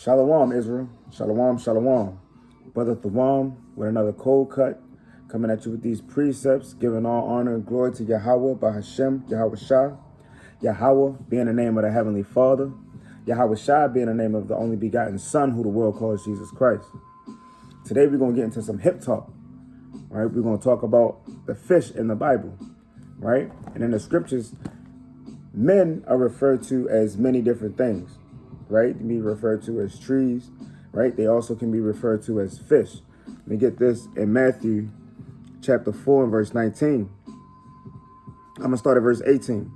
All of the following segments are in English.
Shalom, Israel. Shalom, shalom. Brother Thawam with another cold cut, coming at you with these precepts, giving all honor and glory to Yahweh, Bahashem, Yahweh Shah. Yahweh being the name of the Heavenly Father. Yahweh Shah being the name of the only begotten Son, who the world calls Jesus Christ. Today we're going to get into some hip talk, right? We're going to talk about the fish in the Bible, right? And in the scriptures, men are referred to as many different things, right? They can be referred to as trees, right? They also can be referred to as fish. Let me get this in Matthew chapter 4 and verse 19. I'm going to start at verse 18,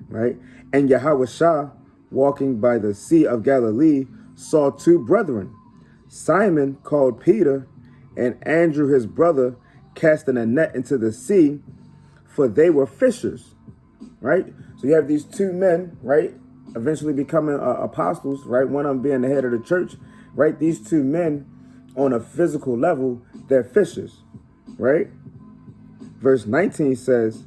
right? And Yahweh Shah, walking by the Sea of Galilee, saw two brethren, Simon called Peter, and Andrew his brother, casting a net into the sea, for they were fishers, right? So you have these two men, right, eventually becoming apostles, right? One of them being the head of the church, right? These two men on a physical level, they're fishers, right? Verse 19 says,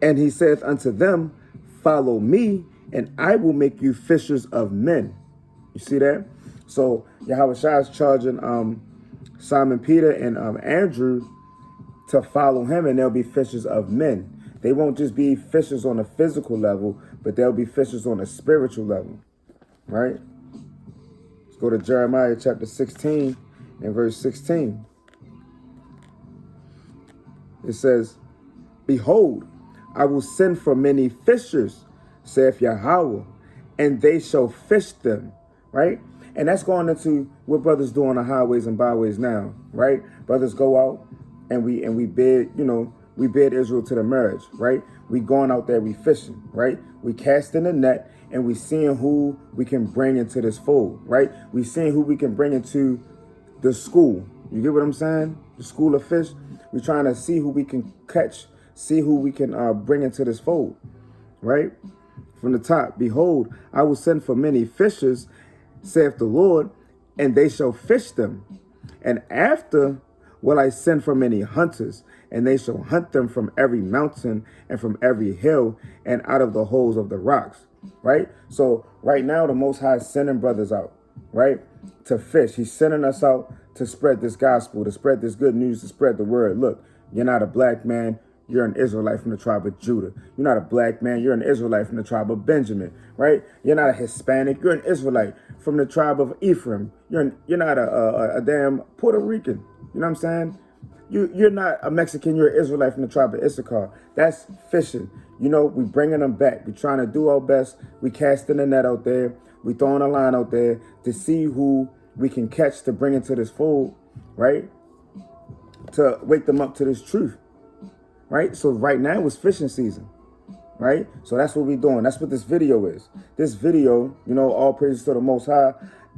and he saith unto them, follow me, and I will make you fishers of men. You see that? So Yahweh Shah is charging Simon Peter and Andrew to follow him, and they'll be fishers of men. They won't just be fishers on a physical level, but they'll be fishers on a spiritual level, right? Let's go to Jeremiah chapter 16 and verse 16. It says, behold, I will send for many fishers, saith Yahweh, and they shall fish them, right? And that's going into what brothers do on the highways and byways now, right? Brothers go out and we bid, we bid Israel to the marriage, right? We going out there, we fishing, right? We casting the net and we seeing who we can bring into this fold, right? We seeing who we can bring into the school. You get what I'm saying? The school of fish. We're trying to see who we can catch, see who we can bring into this fold, right? From the top, behold, I will send for many fishers, saith the Lord, and they shall fish them. And after will I send for many hunters, and they shall hunt them from every mountain and from every hill and out of the holes of the rocks, right? So right now, the Most High is sending brothers out, right, to fish. He's sending us out to spread this gospel, to spread this good news, to spread the word. Look, you're not a black man. You're an Israelite from the tribe of Judah. You're not a black man. You're an Israelite from the tribe of Benjamin, right? You're not a Hispanic. You're an Israelite from the tribe of Ephraim. You're not a damn Puerto Rican. You know what I'm saying? You're not a Mexican. You're an Israelite from the tribe of Issachar. That's fishing. We bringing them back. We're trying to do our best. We casting the net out there. We throwing a line out there to see who we can catch to bring into this fold, right? To wake them up to this truth. Right? So right now it's fishing season, right? So that's what we're doing. That's what this video is. This video, all praises to the Most High,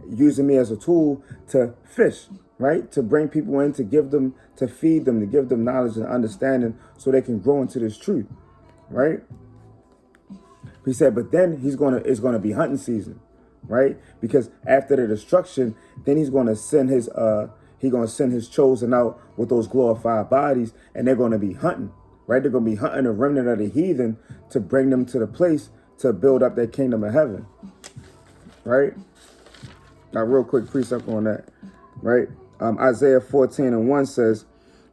using me as a tool to fish, right? To bring people in, to give them, to feed them, to give them knowledge and understanding so they can grow into this truth, right? He said, but then it's going to be hunting season, right? Because after the destruction, then he's going to send his chosen out with those glorified bodies, and they're going to be hunting, right? They're going to be hunting a remnant of the heathen to bring them to the place to build up their kingdom of heaven, right? Now, real quick precept on that, right? Isaiah 14:1 says,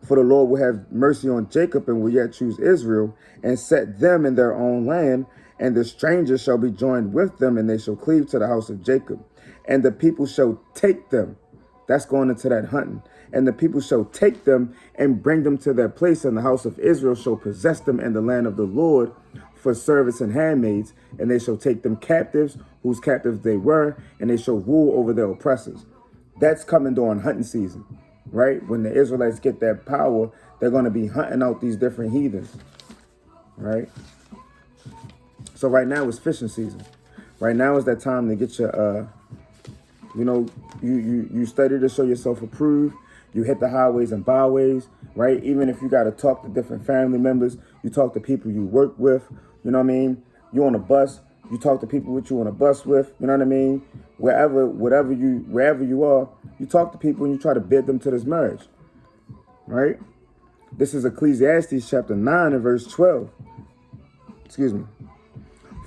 for the Lord will have mercy on Jacob and will yet choose Israel and set them in their own land, and the strangers shall be joined with them, and they shall cleave to the house of Jacob, and the people shall take them. That's going into that hunting. And the people shall take them and bring them to their place, and the house of Israel shall possess them in the land of the Lord for servants and handmaids, and they shall take them captives, whose captives they were, and they shall rule over their oppressors. That's coming during hunting season, right? When the Israelites get that power, they're going to be hunting out these different heathens, right? So right now it's fishing season. Right now is that time to get your, you study to show yourself approved. You hit the highways and byways, right? Even if you got to talk to different family members, you talk to people you work with, you know what I mean? You on a bus, you talk to people with you on a bus with, you know what I mean? Wherever you are, you talk to people and you try to bid them to this marriage, right? This is Ecclesiastes chapter 9 and verse 12.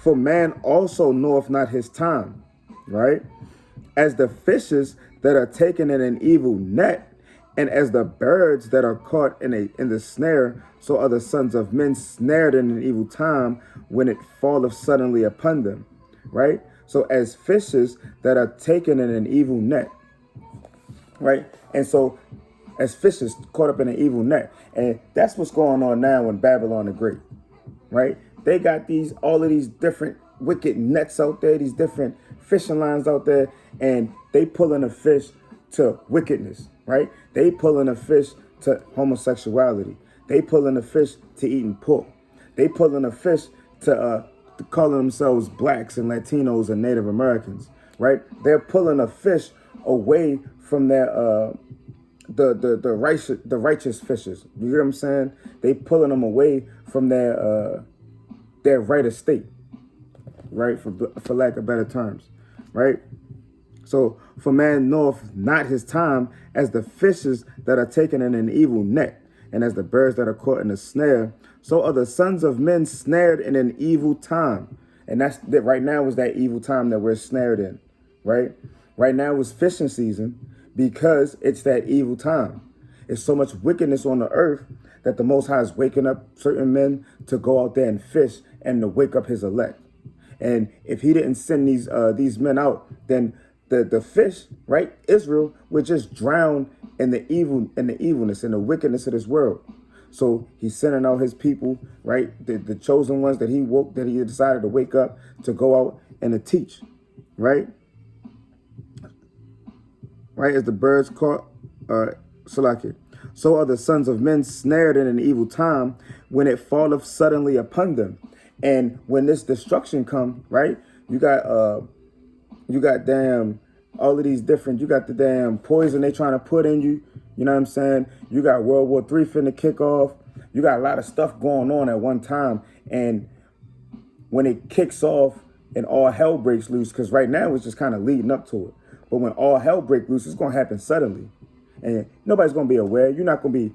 For man also knoweth not his time, right? as the fishes that are taken in an evil net, and as the birds that are caught in the snare, so are the sons of men snared in an evil time when it falleth suddenly upon them. Right? So as fishes that are taken in an evil net. Right? And so as fishes caught up in an evil net. And that's what's going on now in Babylon the Great. Right? They got all of these different wicked nets out there, these different fishing lines out there, and they pulling a fish to wickedness, right? They pulling a fish to homosexuality. They pulling a fish to eating pork. They pulling a fish to calling themselves blacks and Latinos and Native Americans, right? They're pulling a fish away from their the righteous fishers. You get what I'm saying? They pulling them away from their right estate, right? For lack of better terms, right? So for man knoweth not his time, as the fishes that are taken in an evil net, and as the birds that are caught in a snare, so are the sons of men snared in an evil time. And that's that right now is that evil time that we're snared in, right? Right now is fishing season because it's that evil time. It's so much wickedness on the earth that the Most High is waking up certain men to go out there and fish and to wake up his elect. And if he didn't send these men out, then the fish, right, Israel, would just drown in the evilness and the wickedness of this world. So he's sending out his people, right, the chosen ones that he decided to wake up to go out and to teach, right? Right, as the birds caught, Salaki. So are the sons of men snared in an evil time when it falleth suddenly upon them. And when this destruction come, right, you got damn all of these different, you got the damn poison they trying to put in you. You know what I'm saying? You got World War III finna kick off. You got a lot of stuff going on at one time. And when it kicks off and all hell breaks loose, because right now it's just kind of leading up to it. But when all hell breaks loose, it's going to happen suddenly. And nobody's going to be aware. You're not going to be,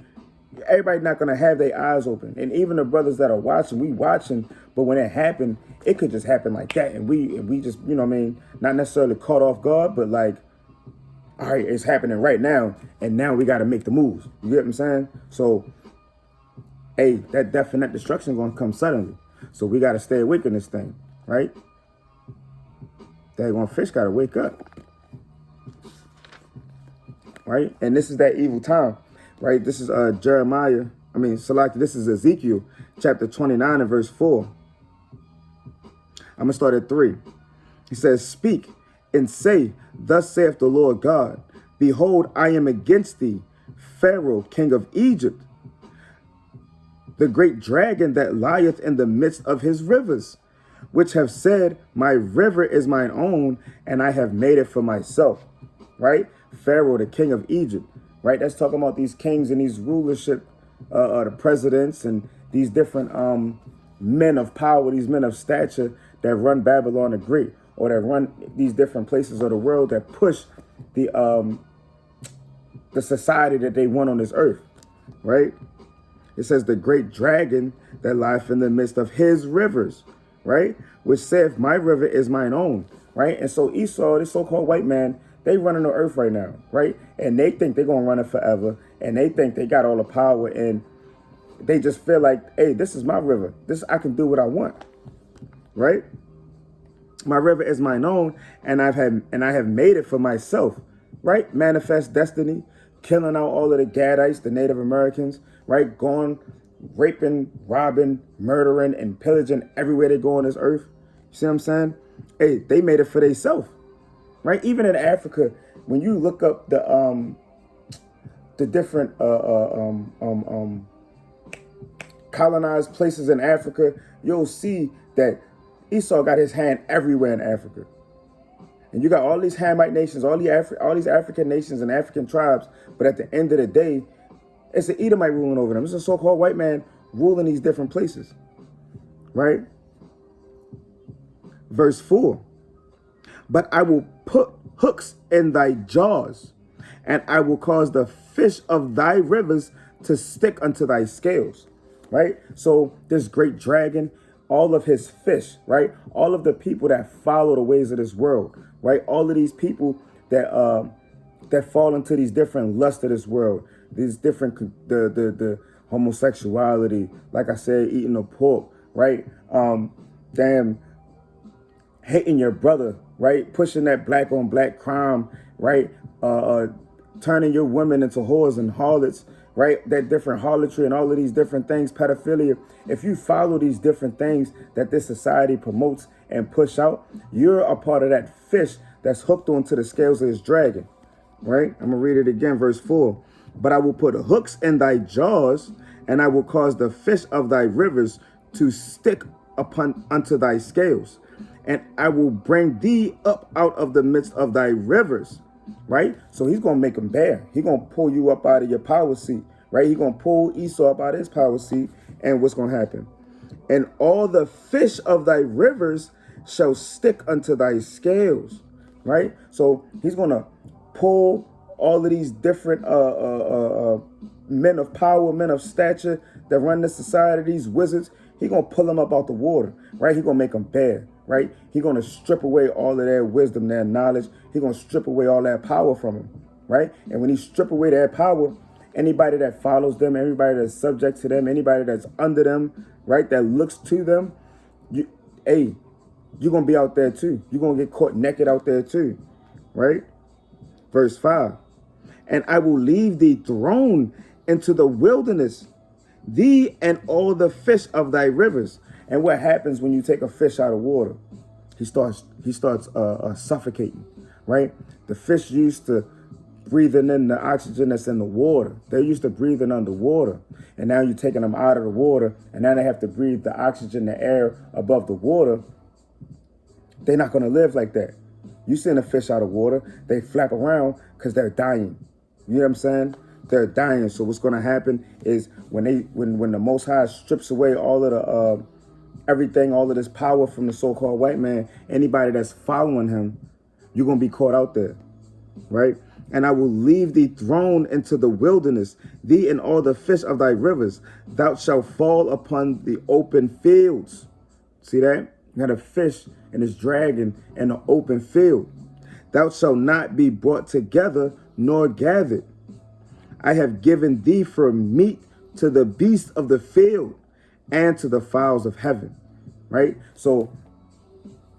everybody's not going to have their eyes open. And even the brothers that are watching, we watching, but when it happened, it could just happen like that. And we just, you know what I mean, not necessarily caught off guard, but like, all right, it's happening right now. And now we got to make the moves. You get what I'm saying? So, hey, that definite destruction going to come suddenly. So we got to stay awake in this thing, right? Daggone fish got to wake up. Right? And this is that evil time, right? This is Salaki, this is Ezekiel chapter 29 and verse 4. I'm going to start at 3. He says, speak and say, thus saith the Lord God, behold, I am against thee, Pharaoh, king of Egypt, the great dragon that lieth in the midst of his rivers, which have said, my river is mine own, and I have made it for myself. Right? Pharaoh, the king of Egypt, right? That's talking about these kings and these rulership, the presidents and these different men of power, these men of stature that run Babylon the Great, or that run these different places of the world that push the society that they want on this earth, right? It says the great dragon that lieth in the midst of his rivers, right? Which saith, my river is mine own, right? And so Esau, this so-called white man, they running the earth right now, right? And they think they're going to run it forever. And they think they got all the power. And they just feel like, hey, this is my river. I can do what I want, right? My river is mine own, and I have made it for myself, right? Manifest destiny, killing out all of the Gadites, the Native Americans, right? Going, raping, robbing, murdering, and pillaging everywhere they go on this earth. You see what I'm saying? Hey, they made it for themselves. Right, even in Africa, when you look up the different colonized places in Africa, you'll see that Esau got his hand everywhere in Africa. And you got all these Hamite nations, all these African nations and African tribes, but at the end of the day, it's an Edomite ruling over them. It's a so-called white man ruling these different places. Right? Verse 4. But I will put hooks in thy jaws, and I will cause the fish of thy rivers to stick unto thy scales, right? So this great dragon, all of his fish, right? All of the people that follow the ways of this world, right? All of these people that fall into these different lusts of this world, these different the homosexuality, like I said, eating the pork, right? Damn, hating your brother, right? Pushing that black on black crime, right? Turning your women into whores and harlots, right? That different harlotry and all of these different things, pedophilia. If you follow these different things that this society promotes and push out, you're a part of that fish that's hooked onto the scales of this dragon, right? I'm gonna read it again, verse 4. But I will put hooks in thy jaws, and I will cause the fish of thy rivers to stick upon unto thy scales, and I will bring thee up out of the midst of thy rivers. Right? So he's going to make them bear. He's going to pull you up out of your power seat. Right? He's going to pull Esau up out of his power seat. And what's going to happen? And all the fish of thy rivers shall stick unto thy scales. Right? So he's going to pull all of these different men of power, men of stature that run this society, these wizards. He's going to pull them up out the water. Right? He's going to make them bear. Right? He's going to strip away all of their wisdom, their knowledge. He's going to strip away all that power from them. Right? And when he strip away their power, anybody that follows them, everybody that's subject to them, anybody that's under them, right, that looks to them, you're going to be out there too. You're going to get caught naked out there too. Right? Verse 5. And I will leave thee thrown into the wilderness, thee and all the fish of thy rivers. And what happens when you take a fish out of water? He starts suffocating, right? The fish used to breathing in the oxygen that's in the water. They're used to breathing underwater. And now you're taking them out of the water, and now they have to breathe the oxygen, the air above the water. They're not going to live like that. You send a fish out of water, they flap around because they're dying. You know what I'm saying? They're dying. So what's going to happen is when the Most High strips away all of the everything, all of this power from the so-called white man, anybody that's following him, you're going to be caught out there, right? And I will leave thee thrown into the wilderness, thee and all the fish of thy rivers. Thou shalt fall upon the open fields. See that? You got a fish and this dragon in the open field. Thou shalt not be brought together nor gathered. I have given thee for meat to the beasts of the field and to the fowls of heaven, right? So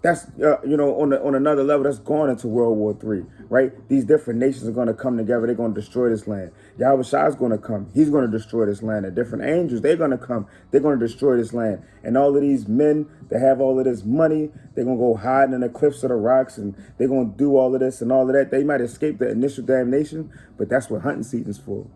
that's, on another level, that's going into World War III, right? These different nations are going to come together. They're going to destroy this land. Yahweh Shai is going to come. He's going to destroy this land. The different angels, they're going to come. They're going to destroy this land. And all of these men that have all of this money, they're going to go hiding in the cliffs of the rocks, and they're going to do all of this and all of that. They might escape the initial damnation, but that's what hunting season's for,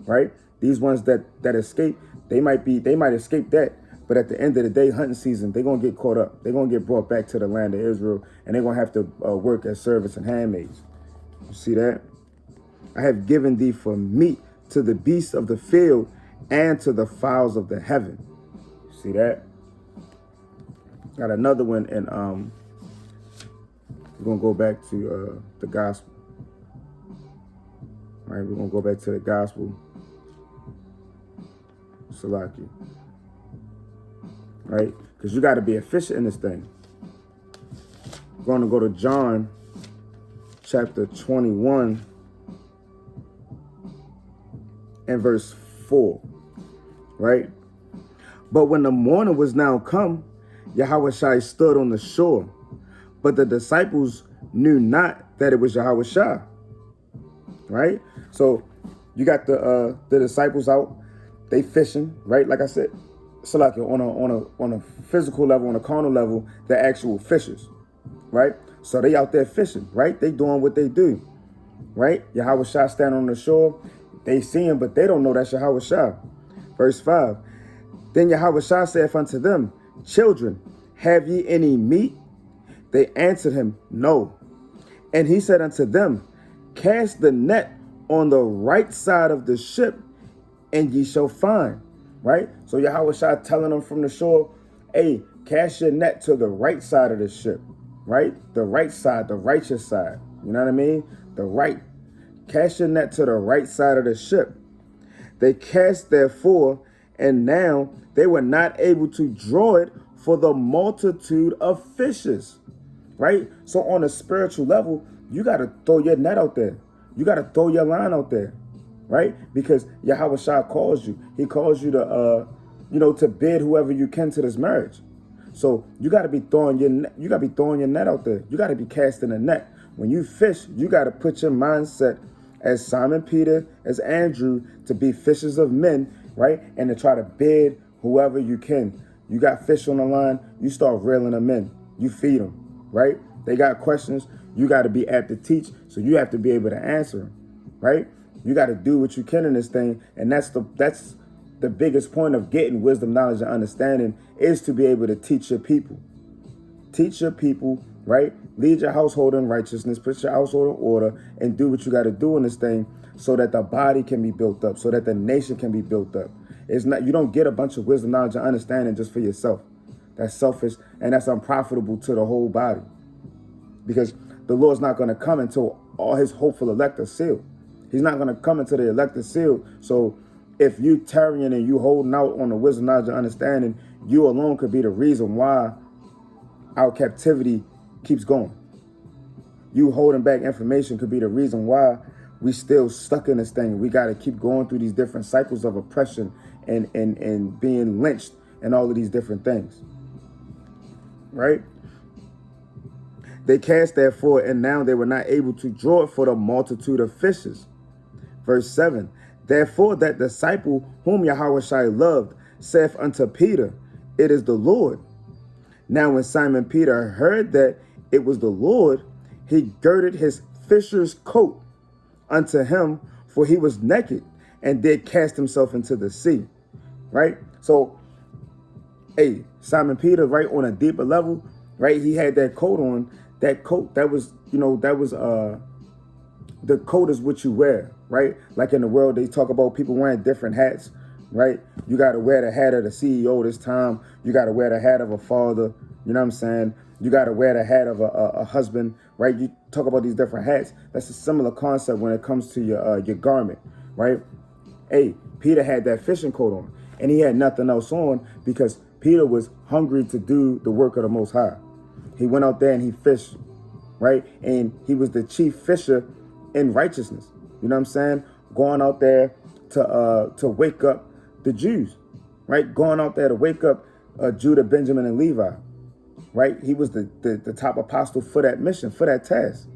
right? These ones that escape, they might escape that. But at the end of the day, hunting season, they're going to get caught up. They're going to get brought back to the land of Israel, and they're going to have to work as servants and handmaids. You see that? I have given thee for meat to the beasts of the field and to the fowls of the heaven. See that? Got another one, and we're going to go back to the gospel. All right, we're going to go back to the gospel. Salaki. Right? Because you got to be efficient in this thing. We're going to go to John chapter 21 and verse 4. Right? But when the morning was now come, Yahweh Shai stood on the shore, but the disciples knew not that it was Yahweh Shai. Right? So you got the disciples out, they fishing, right? Like I said, so like on a physical level, on a carnal level, they're actual fishers, right? So they out there fishing, right? They doing what they do, right? Yahweh Shai standing on the shore, they see him, but they don't know that's Yahweh Shai. Verse 5, then Yahweh Shai saith unto them, children, have ye any meat? They answered him, no. And he said unto them, cast the net on the right side of the ship, and ye shall find. Right? So Yahweh Shai telling them from the shore, hey, cast your net to the right side of the ship, right? The right side, the righteous side. You know what I mean? The right. Cast your net to the right side of the ship. They cast therefore, and now they were not able to draw it for the multitude of fishes, right? So on a spiritual level, you got to throw your net out there. You got to throw your line out there, right? Because Yahweh Shai calls you. He calls you to, to bid whoever you can to this marriage. So you got to be throwing your net out there. You got to be casting a net. When you fish, you got to put your mindset as Simon Peter, as Andrew, to be fishers of men, right? And to try to bid whoever you can. You got fish on the line, you start reeling them in. You feed them, right? They got questions. You got to be apt to teach, so you have to be able to answer them, right? You got to do what you can in this thing, and that's the biggest point of getting wisdom, knowledge, and understanding, is to be able to teach your people. Teach your people, right? Lead your household in righteousness, put your household in order, and do what you got to do in this thing so that the body can be built up, so that the nation can be built up. It's not, you don't get a bunch of wisdom, knowledge, and understanding just for yourself. That's selfish, and that's unprofitable to the whole body. Because the Lord's not going to come until all his hopeful elect are sealed. He's not going to come until the elect are sealed. So if you tarrying and you holding out on the wisdom, knowledge, and understanding, you alone could be the reason why our captivity keeps going. You holding back information could be the reason why we still stuck in this thing. We got to keep going through these different cycles of oppression and being lynched and all of these different things. Right? They cast therefore, and now they were not able to draw it for the multitude of fishes. Verse 7, therefore that disciple whom Yahweh Shai loved saith unto Peter, it is the Lord. Now when Simon Peter heard that it was the Lord, he girded his fisher's coat unto him, for he was naked, and did cast himself into the sea. Right? So, Simon Peter, right, on a deeper level, right, he had that coat on. That coat, that was the coat is what you wear, right? Like in the world, they talk about people wearing different hats, right? You got to wear the hat of the CEO this time. You got to wear the hat of a father. You know what I'm saying? You got to wear the hat of a husband, right? You talk about these different hats. That's a similar concept when it comes to your garment, right? Peter had that fishing coat on, and he had nothing else on because Peter was hungry to do the work of the Most High. He went out there and he fished, right? And he was the chief fisher in righteousness. You know what I'm saying? Going out there to wake up the Jews, right? Going out there to wake up Judah, Benjamin, and Levi, right? He was the top apostle for that mission, for that task.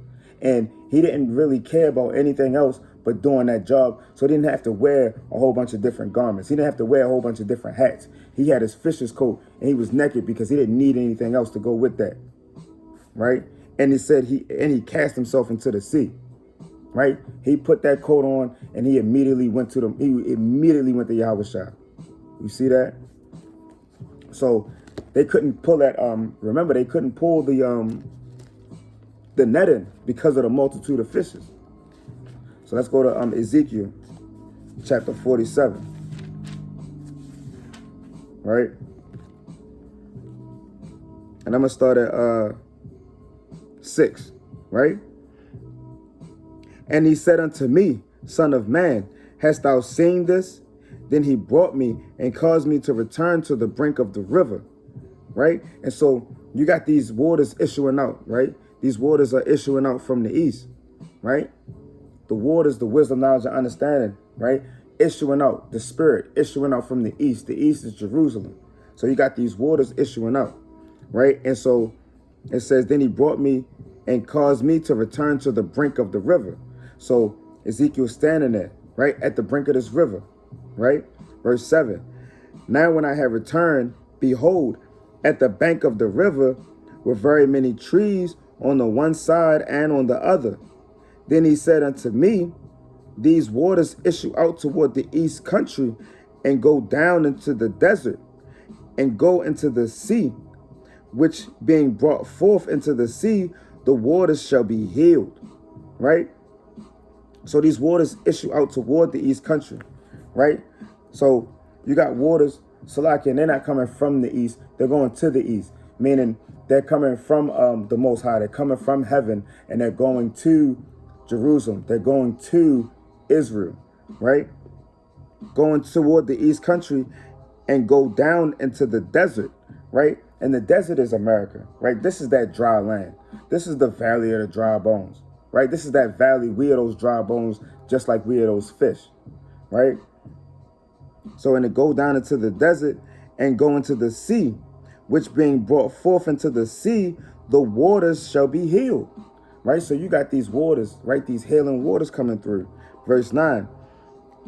And he didn't really care about anything else but doing that job. So he didn't have to wear a whole bunch of different garments. He didn't have to wear a whole bunch of different hats. He had his fisher's coat and he was naked because he didn't need anything else to go with that. Right? And he said he cast himself into the sea. Right? He put that coat on and he immediately went to Yahweh Shai. You see that? So they couldn't pull that, remember, they couldn't pull the net in because of the multitude of fishes. So let's go to Ezekiel chapter 47. Right? And I'm going to start at 6, right? And he said unto me, Son of man, hast thou seen this? Then he brought me and caused me to return to the brink of the river, right? And so you got these waters issuing out, right? These waters are issuing out from the east, right? The waters, the wisdom, knowledge, and understanding, right? Issuing out, the spirit issuing out from the east. The east is Jerusalem. So you got these waters issuing out, right? And so it says, then he brought me and caused me to return to the brink of the river. So Ezekiel's standing there, right, at the brink of this river, right? Verse 7. Now when I have returned, behold, at the bank of the river were very many trees on the one side and on the other. Then he said unto me, these waters issue out toward the east country and go down into the desert and go into the sea, which being brought forth into the sea, the waters shall be healed, right? So these waters issue out toward the east country, right? So you got waters, Salaki, and they're not coming from the east, they're going to the east, meaning they're coming from the Most High, they're coming from heaven, and they're going to Jerusalem, they're going to Israel, right? Going toward the east country and go down into the desert, right? And the desert is America, right? This is that dry land. This is the valley of the dry bones, right? This is that valley. We are those dry bones, just like we are those fish, right? So, and it go down into the desert and go into the sea, which being brought forth into the sea, the waters shall be healed, right? So you got these waters, right? These healing waters coming through. Verse 9,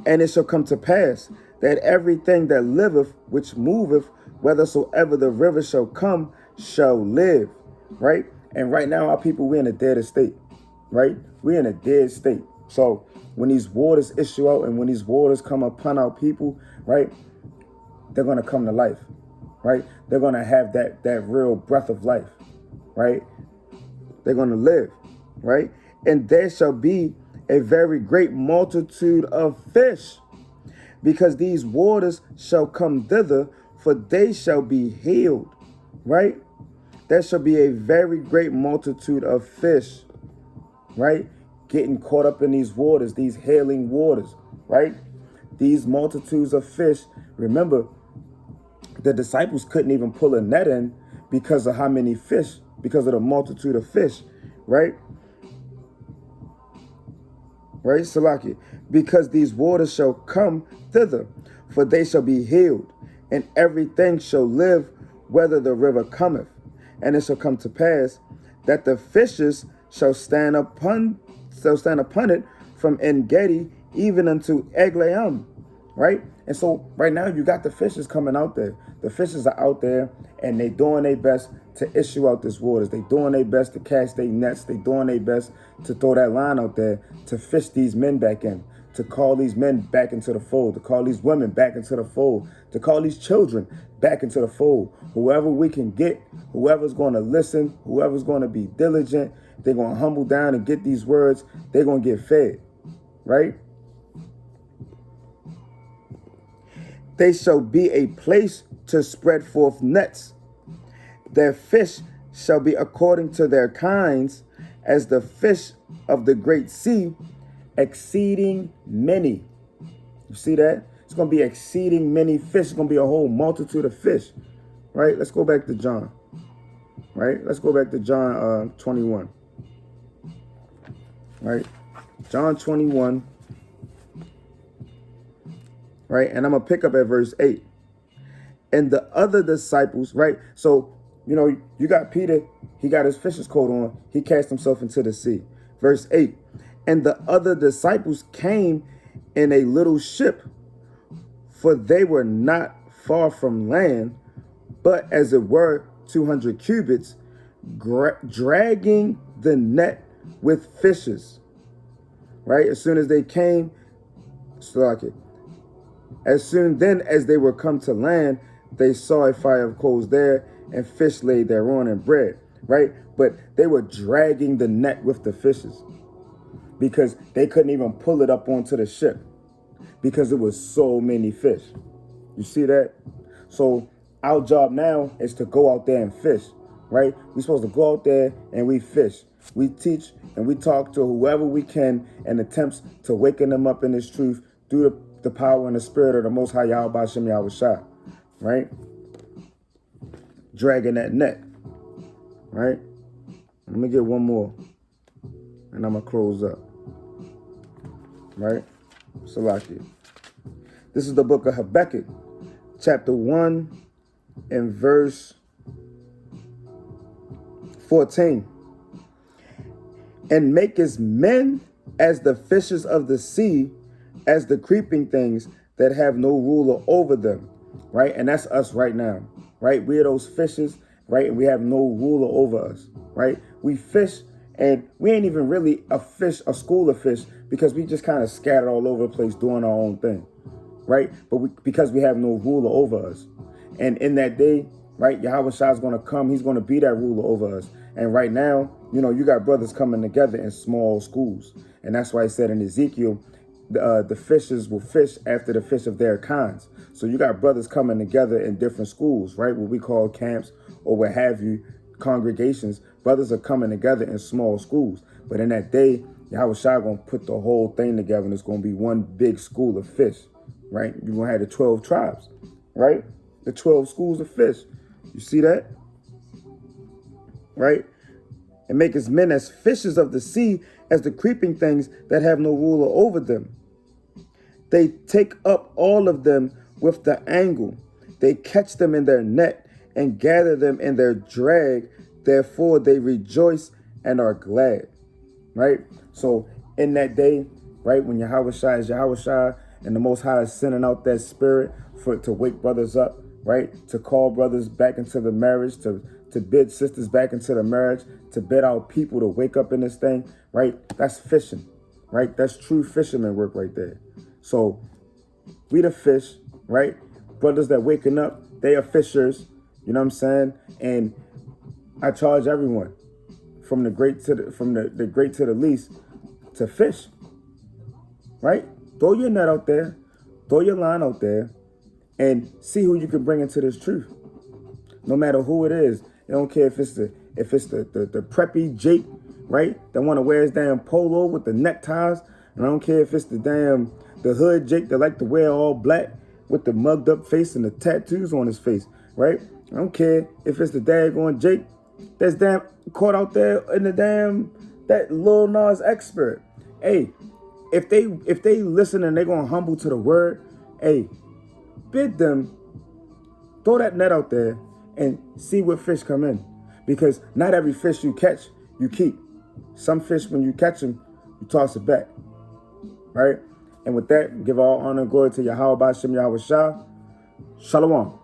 and it shall come to pass that everything that liveth, which moveth, whithersoever the river shall come, shall live, right? And right now, our people, we're in a dead state, right? We're in a dead state. So when these waters issue out and when these waters come upon our people, right, they're going to come to life, right? They're going to have that real breath of life, right? They're going to live, right? And there shall be a very great multitude of fish, because these waters shall come thither, for they shall be healed, right? There shall be a very great multitude of fish, right? Getting caught up in these waters, these healing waters, right? These multitudes of fish. Remember, the disciples couldn't even pull a net in because of how many fish, because of the multitude of fish, right? Right, Salaki, because these waters shall come thither, for they shall be healed, and everything shall live, whether the river cometh. And it shall come to pass that the fishes shall stand upon it from En Gedi even unto Eglaim, right? And so right now you got the fishes coming out there. The fishes are out there and they doing their best to issue out this waters. They doing their best to cast their nets. They doing their best to throw that line out there to fish these men back in, to call these men back into the fold, to call these women back into the fold, to call these children back into the fold. Whoever we can get, whoever's going to listen, whoever's going to be diligent, they're going to humble down and get these words, they're going to get fed, right? They shall be a place to spread forth nets. Their fish shall be according to their kinds, as the fish of the great sea, exceeding many. You see that? It's going to be exceeding many fish. It's going to be a whole multitude of fish, right? Let's go back to John, right? Let's go back to John 21, right? John 21, right? And I'm going to pick up at verse 8. And the other disciples, right? So, you know, you got Peter, he got his fisher's coat on. He cast himself into the sea. Verse 8. And the other disciples came in a little ship, for they were not far from land, but as it were 200 cubits, dragging the net with fishes. Right? As soon as they came, as soon then as they were come to land, they saw a fire of coals there, and fish laid thereon and bread, right? But they were dragging the net with the fishes because they couldn't even pull it up onto the ship because it was so many fish. You see that? So our job now is to go out there and fish, right? We're supposed to go out there and we fish. We teach and we talk to whoever we can and attempts to waken them up in this truth through the power and the spirit of the Most High Yahweh Shem Yahweh Shah, right? Dragging that net, right? Let me get one more, and I'm going to close up, right? Salaki. This is the book of Habakkuk, chapter 1 and verse 14. And makest men as the fishes of the sea, as the creeping things that have no ruler over them, right? And that's us right now, right? We are those fishes, right? And we have no ruler over us, right? We fish and we ain't even really a fish, a school of fish, because we just kind of scattered all over the place doing our own thing, right? But because we have no ruler over us. And in that day, right, Yahweh Shah is going to come. He's going to be that ruler over us. And right now, you know, you got brothers coming together in small schools. And that's why I said in Ezekiel, the fishes will fish after the fish of their kinds. So you got brothers coming together in different schools, right? What we call camps or what have you, congregations. Brothers are coming together in small schools. But in that day, Yahweh Shah going to put the whole thing together and it's going to be one big school of fish, right? You're going to have the 12 tribes, right? The 12 schools of fish. You see that? Right? and maketh men as fishes of the sea, as the creeping things that have no ruler over them. They take up all of them with the angle. They catch them in their net and gather them in their drag. Therefore they rejoice and are glad. Right? So in that day, right, when Yahushua is Yahushua and the Most High is sending out that spirit to wake brothers up, right? To call brothers back into the marriage, to bid sisters back into the marriage, to bid our people to wake up in this thing, right? That's fishing, right? That's true fisherman work right there. So we the fish, right? Brothers that waking up, they are fishers, you know what I'm saying? And I charge everyone from the great to the great to the least to fish, right? Throw your net out there, throw your line out there, and see who you can bring into this truth. No matter who it is, I don't care if it's the preppy Jake, right? That want to wear his damn polo with the neckties, and I don't care if it's the hood Jake that like to wear all black with the mugged up face and the tattoos on his face, right? I don't care if it's the daggone Jake that's damn caught out there in that Lil Nas expert. Hey, if they listen and they gonna humble to the word, hey, bid them, throw that net out there and see what fish come in. Because not every fish you catch, you keep. Some fish, when you catch them, you toss it back. Right? And with that, give all honor and glory to Yahweh B'Shem Yahweh Shah. Shalom.